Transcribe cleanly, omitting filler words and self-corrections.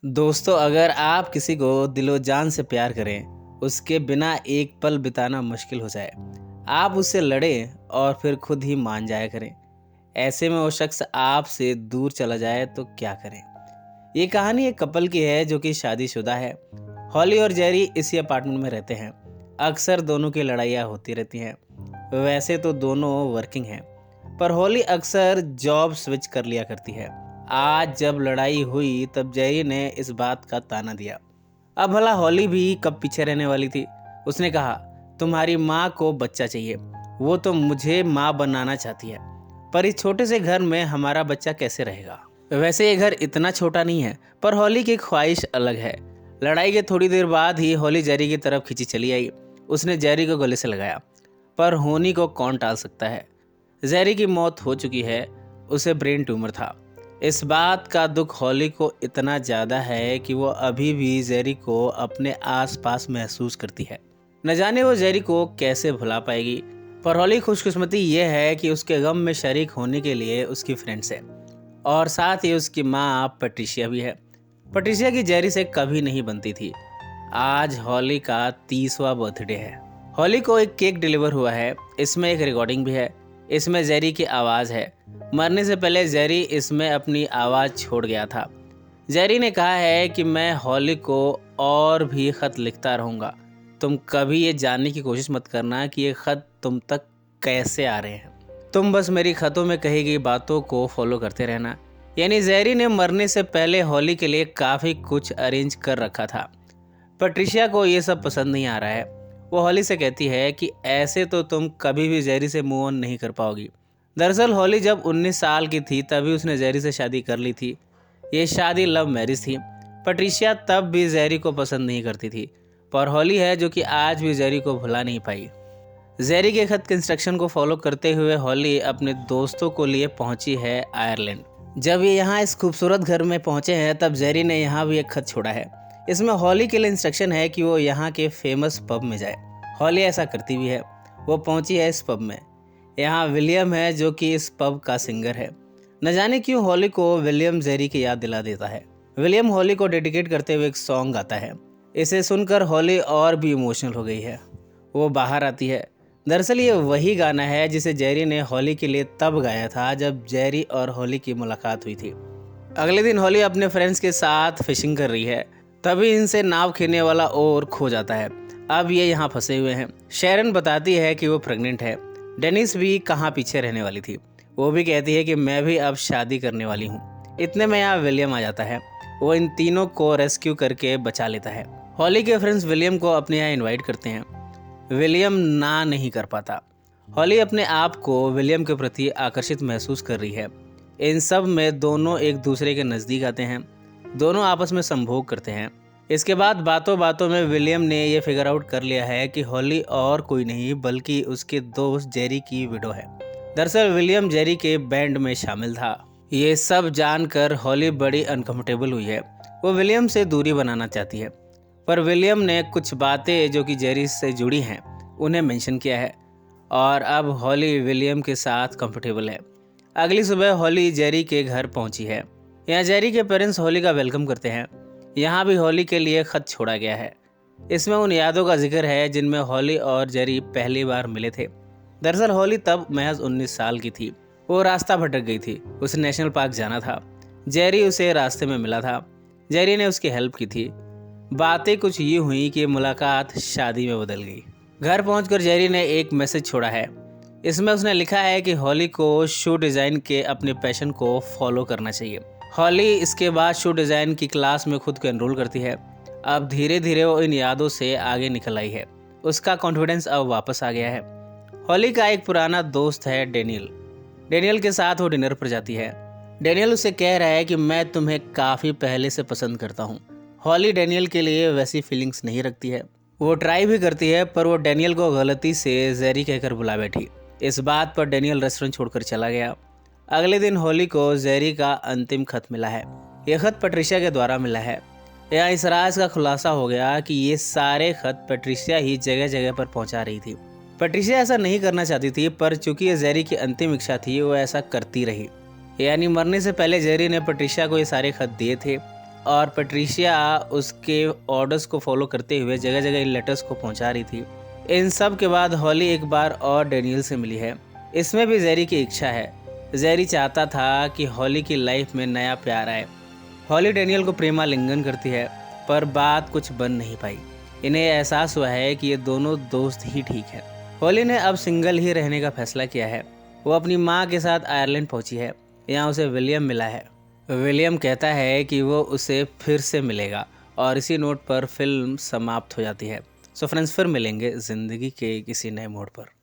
दोस्तों, अगर आप किसी को दिलो जान से प्यार करें, उसके बिना एक पल बिताना मुश्किल हो जाए। आप उससे लड़ें और फिर खुद ही मान जाया करें। ऐसे में वो शख्स आपसे दूर चला जाए तो क्या करें? ये कहानी एक कपल की है जो कि शादीशुदा है। हॉली और जेरी इसी अपार्टमेंट में रहते हैं। अक्सर दोनों की लड़ाइयाँ होती रहती हैं। वैसे तो दोनों वर्किंग हैं, पर हॉली अक्सर जॉब स्विच कर लिया करती है। आज जब लड़ाई हुई तब जेरी ने इस बात का ताना दिया। अब भला हॉली भी कब पीछे रहने वाली थी। उसने कहा, तुम्हारी माँ को बच्चा चाहिए, वो तो मुझे माँ बनाना चाहती है, पर इस छोटे से घर में हमारा बच्चा कैसे रहेगा? वैसे ये घर इतना छोटा नहीं है, पर हॉली की ख्वाहिश अलग है। लड़ाई के थोड़ी देर बाद ही हॉली जेरी की तरफ खींची चली आई। उसने जेरी को गले से लगाया, पर होनी को कौन टाल सकता है। जेरी की मौत हो चुकी है, उसे ब्रेन ट्यूमर था। इस बात का दुख हॉली को इतना ज़्यादा है कि वो अभी भी जेरी को अपने आसपास महसूस करती है। न जाने वो जेरी को कैसे भुला पाएगी। पर हॉली खुशकिस्मती ये है कि उसके गम में शरीक होने के लिए उसकी फ्रेंड्स है, और साथ ही उसकी माँ पैट्रिशिया भी है। पैट्रिशिया की जेरी से कभी नहीं बनती थी। आज हॉली का 30वां बर्थडे है। हॉली को एक केक डिलीवर हुआ है। इसमें एक रिकॉर्डिंग भी है। इसमें जेरी की आवाज़ है। मरने से पहले जेरी इसमें अपनी आवाज़ छोड़ गया था। जेरी ने कहा है कि मैं हॉली को और भी ख़त लिखता रहूँगा। तुम कभी ये जानने की कोशिश मत करना कि ये ख़त तुम तक कैसे आ रहे हैं। तुम बस मेरी ख़तों में कही गई बातों को फॉलो करते रहना। यानी जेरी ने मरने से पहले हॉली के लिए काफ़ी कुछ अरेंज कर रखा था। पैट्रिशिया को ये सब पसंद नहीं आ रहा है। वो हॉली से कहती है कि ऐसे तो तुम कभी भी जेरी से मूव ऑन नहीं कर पाओगी। दरअसल हॉली जब 19 साल की थी तभी उसने जेरी से शादी कर ली थी। ये शादी लव मैरिज थी। पैट्रिशिया तब भी जेरी को पसंद नहीं करती थी, पर हॉली है जो कि आज भी जेरी को भुला नहीं पाई। जेरी के खत के इंस्ट्रक्शन को फॉलो करते हुए हॉली अपने दोस्तों को लिए पहुंची है आयरलैंड। जब ये यहाँ इस खूबसूरत घर में पहुंचे हैं तब जेरी ने यहाँ भी एक खत छोड़ा है। इसमें हॉली के लिए इंस्ट्रक्शन है कि वो यहाँ के फेमस पब में जाए। हॉली ऐसा करती भी है। वो पहुंची है इस पब में। यहाँ विलियम है जो कि इस पब का सिंगर है। न जाने क्यों हॉली को विलियम जेरी की याद दिला देता है। विलियम हॉली को डेडिकेट करते हुए एक सॉन्ग गाता है। इसे सुनकर हॉली और भी इमोशनल हो गई है। वो बाहर आती है। दरअसल ये वही गाना है जिसे जेरी ने हॉली के लिए तब गाया था जब जेरी और हॉली की मुलाकात हुई थी। अगले दिन हॉली अपने फ्रेंड्स के साथ फिशिंग कर रही है, तभी इनसे नाव खेलने वाला और खो जाता है। अब ये यहाँ फंसे हुए हैं। शेरन बताती है कि वो प्रेग्नेंट है। डेनिस भी कहाँ पीछे रहने वाली थी। वो भी कहती है कि मैं भी अब शादी करने वाली हूँ। इतने में यहाँ विलियम आ जाता है। वो इन तीनों को रेस्क्यू करके बचा लेता है। हॉली के फ्रेंड्स विलियम को अपने यहाँ इन्वाइट करते हैं। विलियम ना नहीं कर पाता। हॉली अपने आप को विलियम के प्रति आकर्षित महसूस कर रही है। इन सब में दोनों एक दूसरे के नज़दीक आते हैं। दोनों आपस में संभोग करते हैं। इसके बाद बातों बातों में विलियम ने यह फिगर आउट कर लिया है कि हॉली और कोई नहीं बल्कि उसके दोस्त जेरी की विडो है। दरअसल विलियम जेरी के बैंड में शामिल था। ये सब जानकर हॉली बड़ी अनकंफर्टेबल हुई है। वो विलियम से दूरी बनाना चाहती है, पर विलियम ने कुछ बातें जो कि जेरी से जुड़ी हैं उन्हें मेंशन किया है, और अब हॉली विलियम के साथ कंफर्टेबल है। अगली सुबह हॉली जेरी के घर पहुंची है। यहाँ जेरी के पेरेंट्स हॉली का वेलकम करते हैं। यहाँ भी हॉली के लिए खत छोड़ा गया है। इसमें उन यादों का जिक्र है जिनमें हॉली और जेरी पहली बार मिले थे। दरअसल हॉली तब महज 19 साल की थी। वो रास्ता भटक गई थी। उसे नेशनल पार्क जाना था। जेरी उसे रास्ते में मिला था। जेरी ने उसकी हेल्प की थी। बातें कुछ ये हुई कि मुलाकात शादी में बदल गई। घर पहुंचकर जेरी ने एक मैसेज छोड़ा है। इसमें उसने लिखा है कि हॉली को शू डिज़ाइन के अपने पैशन को फॉलो करना चाहिए। हॉली इसके बाद शू डिज़ाइन की क्लास में खुद को एनरोल करती है। अब धीरे धीरे वो इन यादों से आगे निकल आई है। उसका कॉन्फिडेंस अब वापस आ गया है। हॉली का एक पुराना दोस्त है डेनियल। डेनियल के साथ वो डिनर पर जाती है। डेनियल उसे कह रहा है कि मैं तुम्हें काफ़ी पहले से पसंद करता हूँ। हॉली डेनियल के लिए वैसी फीलिंग्स नहीं रखती है। वो ट्राई भी करती है, पर वो डेनियल को गलती से जेरी कहकर बुला बैठी। इस बात पर डेनियल रेस्टोरेंट छोड़कर चला गया। अगले दिन हॉली को जेरी का अंतिम खत मिला है। यह खत पैट्रिशिया के द्वारा मिला है। यहाँ इस राज का खुलासा हो गया कि ये सारे खत पैट्रिशिया ही जगह जगह पर पहुँचा रही थी। पैट्रिशिया ऐसा नहीं करना चाहती थी, पर चूंकि ये जेरी की अंतिम इच्छा थी वो ऐसा करती रही। यानी मरने से पहले जेरी ने पैट्रिशिया को ये सारे खत दिए थे। और पेट्रिशिया उसके ऑर्डर्स को फॉलो करते हुए जगह जगह इन लेटर्स को पहुंचा रही थी। इन सब के बाद हॉली एक बार और डैनियल से मिली है। इसमें भी जेरी की इच्छा है। जेरी चाहता था कि हॉली की लाइफ में नया प्यार आए। हॉली डैनियल को प्रेमालिंगन करती है, पर बात कुछ बन नहीं पाई। इन्हें एहसास हुआ है कि ये दोनों दोस्त ही ठीक है। हॉली ने अब सिंगल ही रहने का फैसला किया है। वो अपनी माँ के साथ आयरलैंड पहुंची है। यहाँ उसे विलियम मिला है। विलियम कहता है कि वो उसे फिर से मिलेगा और इसी नोट पर फिल्म समाप्त हो जाती है। सो फ्रेंड्स, फिर मिलेंगे ज़िंदगी के किसी नए मोड़ पर।